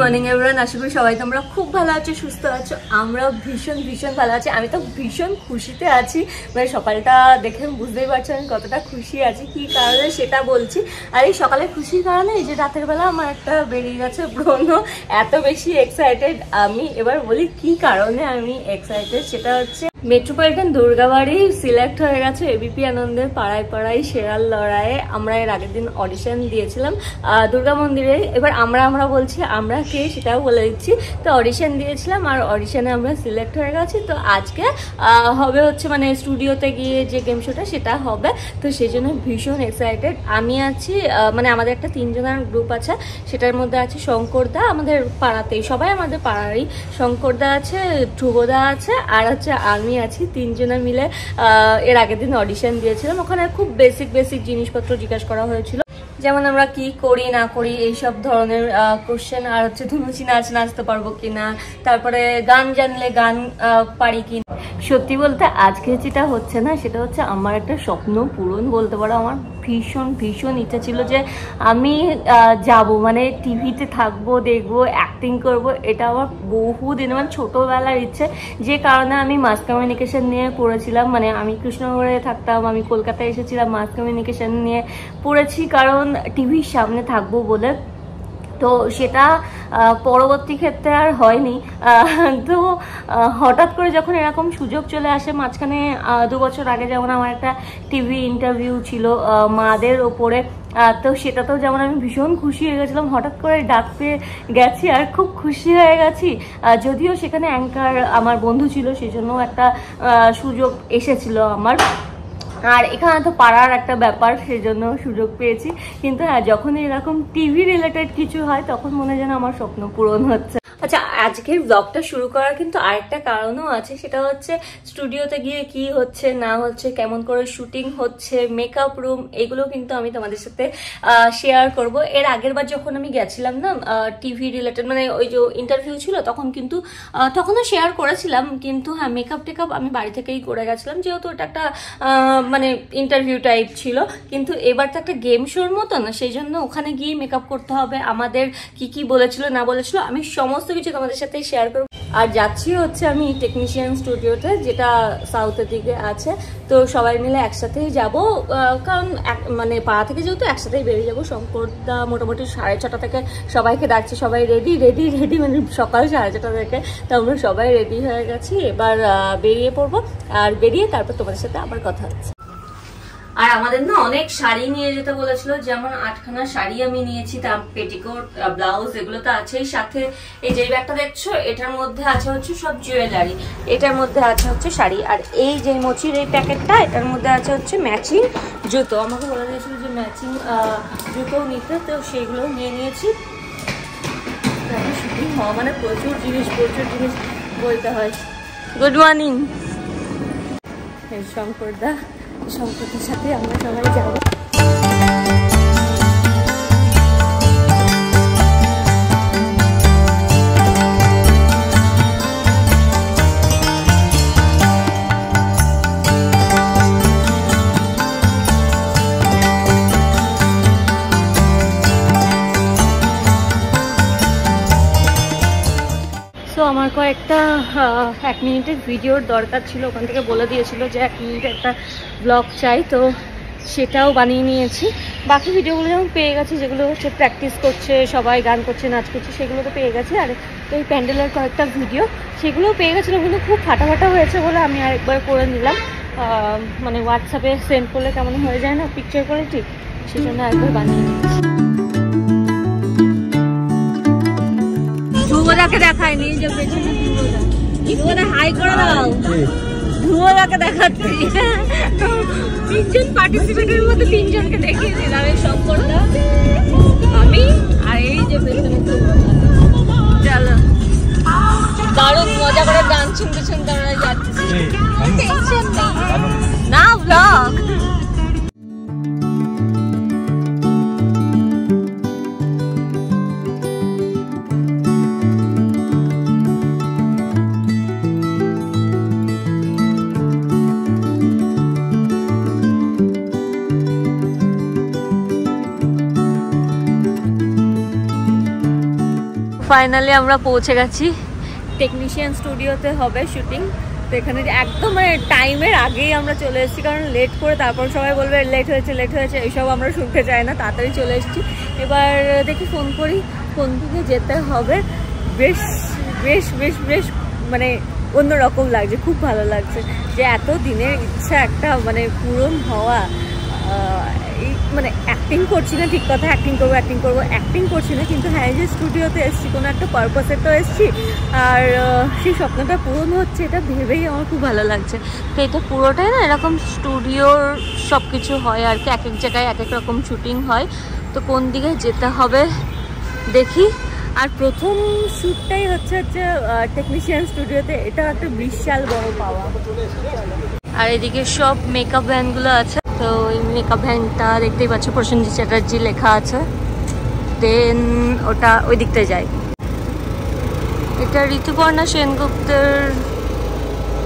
Morning everyone, আশা করি সবাই তোমরা খুব ভালো আছো, সুস্থ আছো। আমরা ভীষণ ভীষণ ভালো আছি। আমি তো ভীষণ খুশিতে আছি, মানে সকালটা দেখে বুঝতেই পারছো আমি কতটা খুশি আছি। কি কারণে সেটা বলছি। আর এই সকালে খুশির কারণে এই যে রাতের বেলা আমার একটা বেরিয়ে গেছে ব্রণ। এত বেশি এক্সাইটেড আমি। এবার বলি কি কারণে আমি এক্সাইটেড, সেটা হচ্ছে মেট্রোপলিটন দুর্গাবাড়ি সিলেক্ট হয়ে গেছে এবিপি আনন্দের পাড়ায় পাড়ায় সেরার লড়াইয়ে। আমরা এর আগের দিন অডিশন দিয়েছিলাম দুর্গা মন্দিরে। এবার আমরা বলছি আমরা কে সেটাও বলে দিচ্ছি। তো অডিশন দিয়েছিলাম আর অডিশনে আমরা সিলেক্ট হয়ে গেছি। তো আজকে হবে হচ্ছে মানে স্টুডিওতে গিয়ে যে গেম শোটা সেটা হবে। তো সেই জন্য ভীষণ এক্সাইটেড আমি আছি। মানে আমাদের একটা 3 জনের গ্রুপ আছে, সেটার মধ্যে আছে শঙ্করদা, আমাদের পাড়াতেই সবাই আমাদের পাড়ারই। শঙ্করদা আছে, ধ্রুবদা আছে, আর হচ্ছে আমি আছি। 3 জনে মিলে এর আগের দিন অডিশন দিয়েছিলাম। ওখানে খুব বেসিক জিনিসপত্র জিজ্ঞাসা করা হয়েছিল, যেমন আমরা কি করি না করি এইসব ধরনের কোশ্চেন, আর হচ্ছে ধুনুচি নাচতে পারবো কিনা, তারপরে গান জানলে গান পারি কিনা। সত্যি বলতে আজকে যেটা হচ্ছে না সেটা হচ্ছে আমার একটা স্বপ্ন পূরণ বলতে পারো। আমার ভীষণ ইচ্ছা ছিল যে আমি যাব, মানে টিভিতে থাকবো, দেখবো, অ্যাক্টিং করব। এটা আমার বহুদিন মানে ছোটোবেলার ইচ্ছে, যে কারণে আমি মাস কমিউনিকেশন নিয়ে পড়েছিলাম। মানে আমি কৃষ্ণনগরে থাকতাম, আমি কলকাতায় এসেছিলাম, মাস কমিউনিকেশন নিয়ে পড়েছি কারণ টিভির সামনে থাকবো বলে। তো সেটা পরবর্তী ক্ষেত্রে আর হয়নি। তো হঠাৎ করে যখন এরকম সুযোগ চলে আসে, মাঝখানে 2 বছর আগে যেমন আমার একটা টিভি ইন্টারভিউ ছিল মাদের ওপরে, তো সেটাতেও যেমন আমি ভীষণ খুশি হয়ে গেছিলাম। হঠাৎ করে ডাক পেয়ে গেছি আর খুব খুশি হয়ে গেছি। যদিও সেখানে অ্যাঙ্কার আমার বন্ধু ছিল, সেই জন্য একটা সুযোগ এসেছিল আমার। আর এখানে তো পাড়ার একটা ব্যাপার, সেজন্য সুযোগ পেয়েছি। কিন্তু হ্যাঁ, যখন এরকম টিভি রিলেটেড কিছু হয় তখন মনে হয় যেন আমার স্বপ্ন পূরণ হচ্ছে। আচ্ছা, আজকের ব্লগটা শুরু করার কিন্তু আরেকটা কারণও আছে, সেটা হচ্ছে স্টুডিওতে গিয়ে কি হচ্ছে না হচ্ছে, কেমন করে শুটিং হচ্ছে, মেকআপ রুম, এগুলো কিন্তু আমি তোমাদের সাথে শেয়ার করব। এর আগের বার যখন আমি গেছিলাম না টিভি রিলেটেড, মানে ওই যে ইন্টারভিউ ছিল, তখন কিন্তু তখনও শেয়ার করেছিলাম। কিন্তু হ্যাঁ, মেকআপ টেকআপ আমি বাড়ি থেকেই করে গেছিলাম, যেহেতু এটা একটা মানে ইন্টারভিউ টাইপ ছিল। কিন্তু এবার তো একটা গেম শোর মতো না, সেই জন্য ওখানে গিয়ে মেকআপ করতে হবে। আমাদের কি বলেছিল না বলেছিল আমি সমস্ত কিছু তোমাদের সাথে শেয়ার করবো। আর যাচ্ছি হচ্ছে আমি টেকনিশিয়ান স্টুডিওতে, যেটা সাউথের দিকে আছে। তো সবাই মিলে একসাথেই যাব, কারণ মানে পাড়া থেকে যেহেতু একসাথেই বেরিয়ে যাবো। শঙ্করদা মোটামুটি 6:30 থেকে সবাইকে ডাকছে, সবাই রেডি, মানে সকাল 6:30 থেকে। তো আমরা সবাই রেডি হয়ে গেছি, এবার বেরিয়ে পড়বো। আর বেরিয়ে তারপর তোমাদের সাথে আবার কথা হচ্ছে। আর আমাদের না অনেক শাড়ি নিয়ে যেতে বলেছিল, যেমন 8খানা শাড়ি আমি নিয়েছি, তার পেটিকোট, ব্লাউজ, এগুলো তো আছেই। সাথে এই যে ব্যাগটা দেখছো, এটার মধ্যে আছে হচ্ছে সব জুয়েলারি, এটার মধ্যে আছে হচ্ছে শাড়ি। আর এই যে মোচির এই প্যাকেটটা, এটার মধ্যে আছে হচ্ছে ম্যাচিং জুতো। আমাকে বলে দিয়েছিল যে ম্যাচিং জুতো নিতে, তো সেইগুলো নিয়ে নিয়েছি। শুটিং হওয়া মানে প্রচুর জিনিস বলতে হয়। Good morning. শঙ্করদার সাথে আমরা সবাই যাবো। আমার কয়েকটা 1 মিনিটের ভিডিওর দরকার ছিল, ওখান থেকে বলে দিয়েছিল যে 1 মিনিটের একটা ব্লগ চাই, তো সেটাও বানিয়ে নিয়েছি। বাকি ভিডিওগুলো যেমন পেয়ে গেছি, যেগুলো হচ্ছে প্র্যাকটিস করছে, সবাই গান করছে, নাচ করছে, সেগুলো তো পেয়ে গেছি। আর এই প্যান্ডেলের কয়েকটা ভিডিও সেগুলোও পেয়ে গেছিলো, কিন্তু খুব ফাটাফাটা হয়েছে বলে আমি আরেকবার করে নিলাম। মানে হোয়াটসঅ্যাপে সেন্ড করলে কেমন হয়ে যায় না পিকচার কোয়ালিটি, সেই জন্য একবার বানিয়ে নিয়েছি। ধ্রুবদাকে দেখায়নি, যে পেছনে ধ্রুবদা হাই করে দাও। ধ্রুবদাকে দেখাচ্ছি। 3 জন পার্টিসিপেন্টের মধ্যে 3 জনকে দেখিয়ে দিলাম, এই শঙ্করদা, আমি আর এই যে পেছনে। চলো, দারুণ মজা করে গান শুনতে আমরা যাচ্ছি। না ব্লগ ফাইনালি আমরা পৌঁছে গেছি, টেকনিশিয়ান স্টুডিওতে হবে শুটিং। তো এখানে একদম মানে টাইমের আগেই আমরা চলে এসেছি, কারণ লেট করে তারপর সবাই বলবে লেট হয়েছে এইসব আমরা শুনতে চাই না, তাড়াতাড়ি চলে এসেছি। এবার দেখি ফোন করি, কোন দিকে যেতে হবে। বেশ বেশ বেশ বেশ মানে অন্যরকম লাগছে, খুব ভালো লাগছে যে এত দিনের ইচ্ছা একটা মানে পূরণ হওয়া। এই মানে অ্যাক্টিং করছি না, ঠিক কথা, অ্যাক্টিং করছি না, কিন্তু হ্যাঁ যে স্টুডিওতে এসেছি কোনো একটা পারপাসে তো এসেছি, আর সেই স্বপ্নটা পূরণ হচ্ছে এটা ভেবেই আমার খুব ভালো লাগছে। তো এটা পুরোটাই না এরকম স্টুডিওর সব কিছু হয় আর কি, এক এক জায়গায় এক এক রকম শুটিং হয়। তো কোন দিকে যেতে হবে দেখি। আর প্রথম শ্যুটটাই হচ্ছে টেকনিশিয়ান স্টুডিওতে, এটা একটা বিশাল বড় পাওয়া। আর এদিকে সব মেকআপ ভ্যানগুলো আছে, তো ওই মেকআপ ভ্যানটা দেখতেই পাচ্ছ প্রসেনজিৎ চ্যাটার্জি লেখা আছে। দেন ওটা ওই দিকটায় যায়। এটা ঋতুপর্ণা সেনগুপ্তের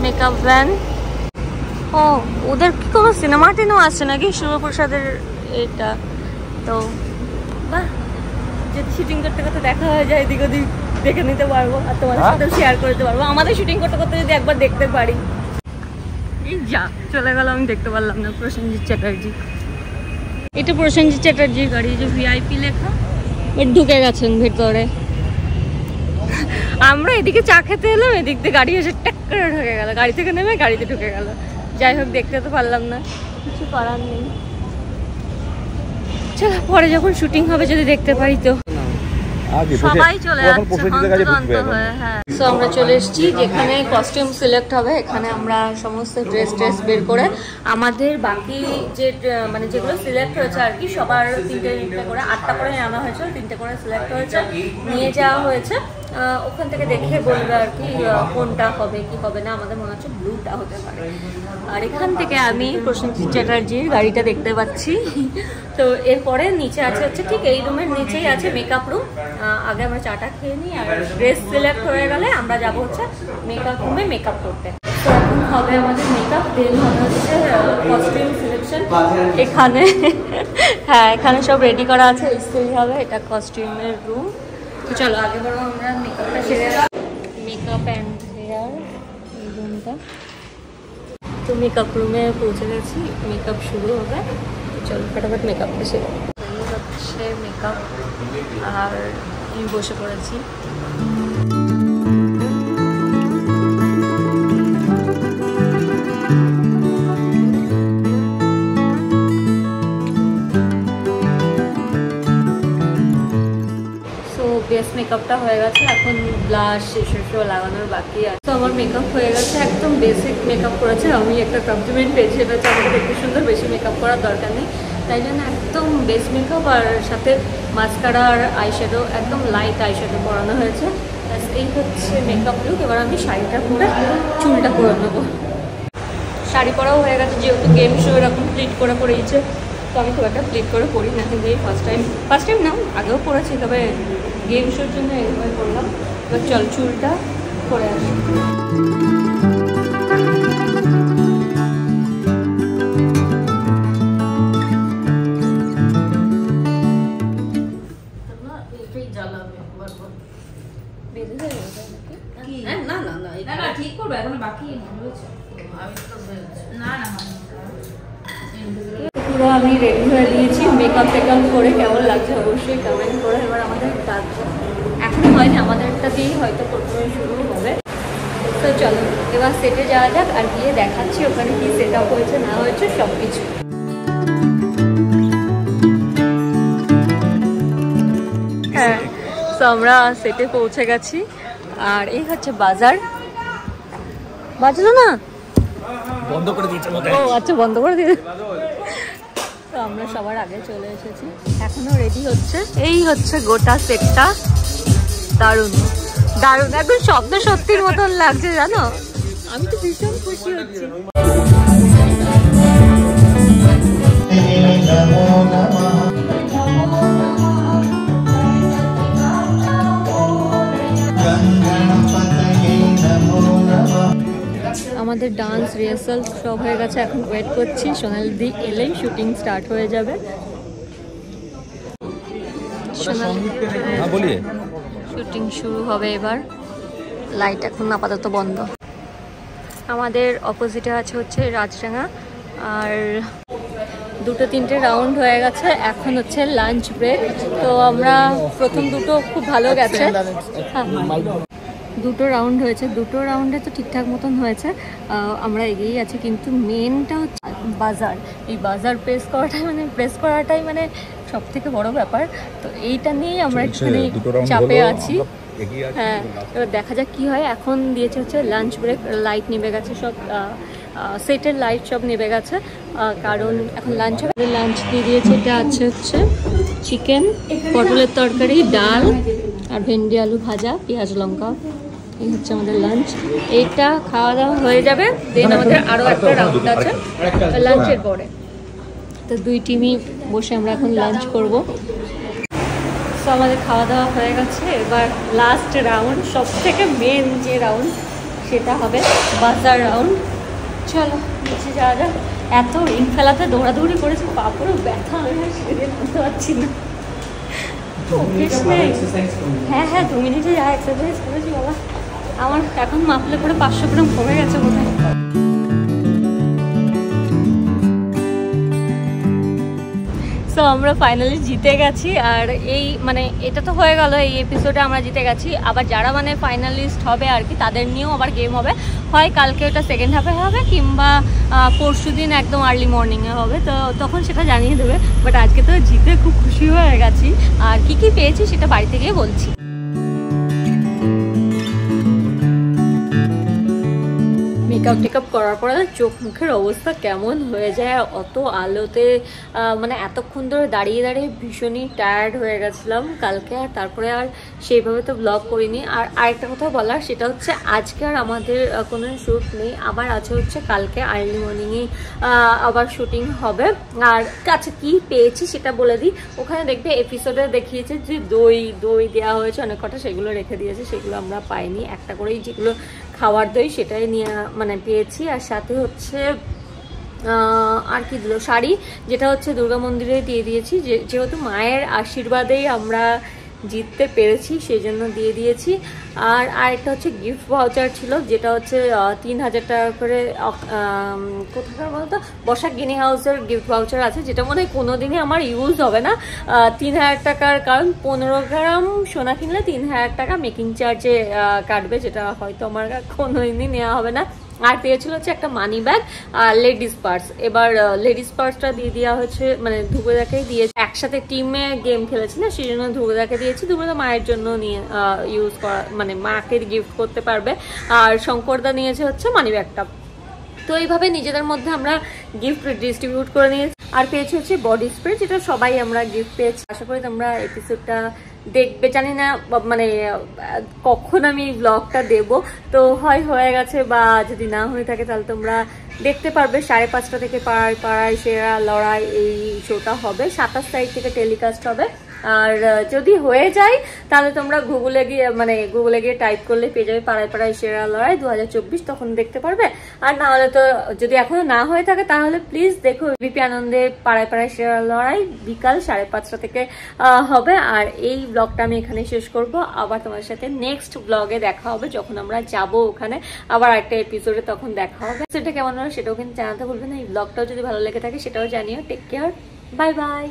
মেকআপ ভ্যান। ও ওদের কি কোনো সিনেমা টিনেও আছে নাকি শিবপ্রসাদের এটা? তো বাহ, যদি শুটিং করতে করতে দেখা হয়ে যায় এদিক ওদিক দেখে নিতে পারবো, আর তোমাদের সাথেও শেয়ার করতে পারবো। আমাদের শুটিং করতে করতে যদি একবার দেখতে পারি। এই যা চলে গেল, আমি দেখতে পারলাম না প্রসেনজিৎ চ্যাটার্জি। এটা প্রসেনজিৎ চ্যাটার্জির গাড়ি, যে ভিআইপি লেখা, বাট ঢুকে গেছেন ভেতরে। আমরা এদিকে চা খেতে এলাম, এদিক দিয়ে গাড়ি এসে ট্যাক করে ঢুকে গেল, গাড়ি থেকে নেমে গাড়িতে ঢুকে গেল। যাই হোক, দেখতে তো পারলাম না, কিছু করার নেই। চলো পরে যখন শুটিং হবে যদি দেখতে পারি। তো সবাই চলে যাচ্ছে হয়ে। হ্যাঁ, তো আমরা চলে এসেছি যেখানে কস্টিউম সিলেক্ট হবে। এখানে আমরা সমস্ত ড্রেস বের করে আমাদের বাকি যে মানে যেগুলো সিলেক্ট হয়েছে আর কি, সবার 3টে করে 8টা করে আনা হয়েছে, 3টে করে সিলেক্ট হয়েছে, নিয়ে যাওয়া হয়েছে। ওখান থেকে দেখে বলবে আর কি কোনটা হবে কি হবে না। আমাদের মনে হচ্ছে ব্লুটা হতে পারে। আর এখান থেকে আমি প্রসেনজিৎ চ্যাটার্জির গাড়িটা দেখতে পাচ্ছি। তো এরপরে নিচে আছে হচ্ছে ঠিক এই রুমের নিচেই আছে মেকআপ রুম। আগে আমরা চাটা খেয়ে নিই, আর ড্রেস সিলেক্ট হয়ে গেলে আমরা যাবো হচ্ছে মেকআপ রুমে মেকআপ করতে। তো এখন হবে আমাদের মেকআপ, দেন হবে হচ্ছে কস্টিউম সিলেকশন। এখানে হ্যাঁ, এখানে সব রেডি করা আছে, ইস্ত্রি হবে। এটা কস্টিউমের রুম। তো চলো আগে বরং আমরা মেকআপটা সেরে মেকআপ অ্যান্ড হেয়ার এই রুমটা। তো মেকআপ রুমে পৌঁছে গেছি, মেকআপ শুরু হবে। চলো ফটাফট মেকআপটা সেরে। এই হচ্ছে মেকআপ, আর আমি বসে পড়েছি। বেস মেকআপটা হয়ে গেছে, এখন ব্লাশ এসব লাগানোর বাকি আছে। তো আমার মেকআপ হয়ে গেছে, একদম বেসিক মেকআপ করেছে। আমি একটা কমপ্লিমেন্ট পেয়েছি, এটা হচ্ছে আমাকে দেখতে সুন্দর, বেশি মেকআপ করার দরকার নেই। তাই জন্য একদম বেস মেকআপ, আর সাথে মাস্কারা আর আইশ্যাডো, একদম লাইট আইশ্যাডো পরানো হয়েছে। এই হচ্ছে মেকআপ লুক। এবার আমি শাড়িটা পরে চুলটা করে নেবো। শাড়ি পরাও হয়ে গেছে, যেহেতু গেম শো এরকম প্লিট করে পড়েছে, তো আমি খুব একটা প্লিট করে পড়ি না, কিন্তু এই ফার্স্ট টাইম না, আগেও পড়েছি, তবে গেম শোর জন্য এরকম করলাম। এবার চল চুলটা করে আসি। ঠিক করবো এখন বাকি পুরো আমি রেডি হয়ে দিয়েছি, মেকআপ টেকআপ করে। কেমন লাগছে অবশ্যই কমেন্ট করে। এবার আমাদের কাজ এখনো হয়নি, আমাদেরটা দিয়েই হয়তো প্রথমে শুরু হবে। তো চলো এবার সেটে যাওয়া যাক, আর গিয়ে দেখাচ্ছি ওখানে কি সেট আপ হয়েছে না হয়েছে সব কিছু। হ্যাঁ, তো আমরা সেটে পৌঁছে গেছি, আর এই হচ্ছে বাজার। বাজলো না, বন্ধ করে দিয়েছে। ও আচ্ছা, বন্ধ করে দিয়ে। তো আমরা সবার আগে চলে এসেছি, এখনো রেডি হচ্ছে। এই হচ্ছে গোটা সেটটা, দারুণ দারুণ, একদম শব্দ সত্যির মতন লাগছে জানো। আমি তো ভীষণ খুশি হচ্ছি। আমাদের ডান্স রিহার্সাল সব হয়ে গেছে, এখন ওয়েট করছি সোনালি দি এলেই শুটিং স্টার্ট হয়ে যাবে। শুটিং শুরু হবে এবার। লাইট এখন আপাতত বন্ধ। আমাদের অপোজিটে আছে হচ্ছে রাজডাঙ্গা, আর 2-3টে রাউন্ড হয়ে গেছে, এখন হচ্ছে লাঞ্চ ব্রেক। তো আমরা প্রথম দুটো খুব ভালো গেছে, হ্যাঁ 2টো রাউন্ড হয়েছে, 2টো রাউন্ডে তো ঠিকঠাক মতন হয়েছে, আমরা এগিয়েই আছি। কিন্তু মেনটা হচ্ছে বাজার, এই বাজার প্রেস করাটাই মানে সব থেকে বড় ব্যাপার। তো এইটা নিয়েই আমরা একটুখানি চাপে আছি। হ্যাঁ, এবার দেখা যাক কি হয়। এখন দিয়েছে হচ্ছে লাঞ্চ ব্রেক, লাইট নেমে গেছে, সব সেটের লাইট সব নেমে গেছে, কারণ এখন লাঞ্চ হবে। লাঞ্চ দিয়ে দিয়েছে, এটা আছে হচ্ছে চিকেন, পটলের তরকারি, ডাল আর ভেন্ডি আলু ভাজা, পেঁয়াজ লঙ্কা। এই হচ্ছে আমাদের লাঞ্চ। এইটা খাওয়া দাওয়া হয়ে যাবে, দেন আমাদের আরও একটা রাউন্ড আছে লাঞ্চের পরে। তো 2 টিমই বসে আমরা এখন লাঞ্চ করব। তো আমাদের খাওয়া দাওয়া হয়ে গেছে, এবার লাস্ট রাউন্ড, সব থেকে মেন যে রাউন্ড সেটা হবে বাজার রাউন্ড। চলো নিচে যাওয়া যাক। এত রিং ফেলাতে দৌড়াদৌড়ি করেছি, পাপড়ও ব্যথা, আমি সেদিন বলতে পারছি না। হ্যাঁ 2 মিনিটে যা এক্সারসাইজ করেছি বাবা, আমার এখন মাপলে পরে 500 গ্রাম কমে গেছে মনে হয়। সো আমরা ফাইনালি জিতে গেছি, আর এই মানে এটা তো হয়ে গেল, এই এপিসোডে আমরা জিতে গেছি। আবার যারা মানে ফাইনালিস্ট হবে আর কি, তাদের নিয়েও আবার গেম হবে, হয় কালকে ওটা সেকেন্ড হাফে হবে, কিংবা পরশু দিন একদম আর্লি মর্নিংয়ে হবে। তো তখন সেটা জানিয়ে দেবে। বাট আজকে তো জিতে খুব খুশি হয়ে গেছি, আর কি কি পেয়েছি সেটা বাড়ি থেকে বলছি। মেকআপ টেকআপ করার পরে চোখ মুখের অবস্থা কেমন হয়ে যায়, অত আলোতে মানে এতক্ষণ ধরে দাঁড়িয়ে দাঁড়িয়ে ভীষণই টায়ার্ড হয়ে গেছিলাম কালকে। আর তারপরে আর সেইভাবে তো ব্লগ করিনি। আর আরেকটা কথা বলার, সেটা হচ্ছে আজকে আর আমাদের কোনো শ্যুট নেই, আবার আছে হচ্ছে কালকে আর্লি মর্নিংয়ে আবার শুটিং হবে। আর কাছে কি পেয়েছি সেটা বলে দিই, ওখানে দেখবে এপিসোডে দেখিয়েছে যে দই দেওয়া হয়েছে অনেক কটা, সেগুলো রেখে দিয়েছে, সেগুলো আমরা পাইনি। একটা করেই যেগুলো খাওয়ার দই সেটাই নিয়ে মানে পেয়েছি। আর সাথে হচ্ছে আর কি দিল, শাড়ি, যেটা হচ্ছে দুর্গা মন্দিরে দিয়ে দিয়েছি, যেহেতু মায়ের আশীর্বাদেই আমরা জিততে পেরেছি সেই জন্য দিয়ে দিয়েছি। আর আরেকটা হচ্ছে গিফট ভাউচার ছিল, যেটা হচ্ছে 3000 টাকা করে, কোথাকার বলতো বসাক গিনি হাউসের গিফট ভাউচার আছে, যেটা মনে হয় কোনোদিনই আমার ইউজ হবে না। 3000 টাকার, কারণ 15 গ্রাম সোনা কিনলে 3000 টাকা মেকিং চার্জে কাটবে, যেটা হয়তো আমার কোনোদিনই নেওয়া হবে না। আর পেয়েছিল হচ্ছে একটা মানি ব্যাগ আর লেডিস পার্স। এবার লেডিস পার্সটা দিয়ে দেওয়া হয়েছে, মানে ধ্রুবদাকেই দিয়েছে, একসাথে টিমে গেম খেলেছি না, সেই জন্য ধ্রুবদাকে দিয়েছি। ধ্রুবদা মায়ের জন্য নিয়ে ইউজ করা, মানে মাকে গিফট করতে পারবে। আর শঙ্করদা নিয়েছে হচ্ছে মানি ব্যাগটা। তো এইভাবে নিজেদের মধ্যে আমরা গিফট ডিস্ট্রিবিউট করে নিয়েছি। আর পেয়েছি হচ্ছে বডি স্প্রে, যেটা সবাই আমরা গিফট পেয়েছি। আশা করি তোমরা এপিসোডটা দেখবে, জানি না মানে কখন আমি ব্লগটা দেব, তো হয়ে গেছে, বা যদি না হয়ে থাকে তাহলে তোমরা দেখতে পারবে। 5:30 থেকে পাড়ায় সেরা লড়াই এই শোটা হবে, 27 তারিখ থেকে টেলিকাস্ট হবে। আর যদি হয়ে যায় তাহলে তোমরা গুগলে গিয়ে টাইপ করলে পেয়ে যাবে পাড়ায় সেরা লড়াই 2024, তখন দেখতে পারবে। আর না হলে তো, যদি এখনো না হয়ে থাকে তাহলে প্লিজ দেখো বিপি আনন্দে পাড়ায় সেরা লড়াই বিকাল 5:30 থেকে হবে। আর এই ব্লগটা আমি এখানে শেষ করব, আবার তোমার সাথে নেক্সট ব্লগে দেখা হবে, যখন আমরা যাব ওখানে আবার একটা এপিসোডে, তখন দেখা হবে। সেটা কেমন হলো সেটাও কিন্তু জানাতে ভুলবে না। এই ব্লগটাও যদি ভালো লেগে থাকে সেটাও জানিও। Take care, bye by.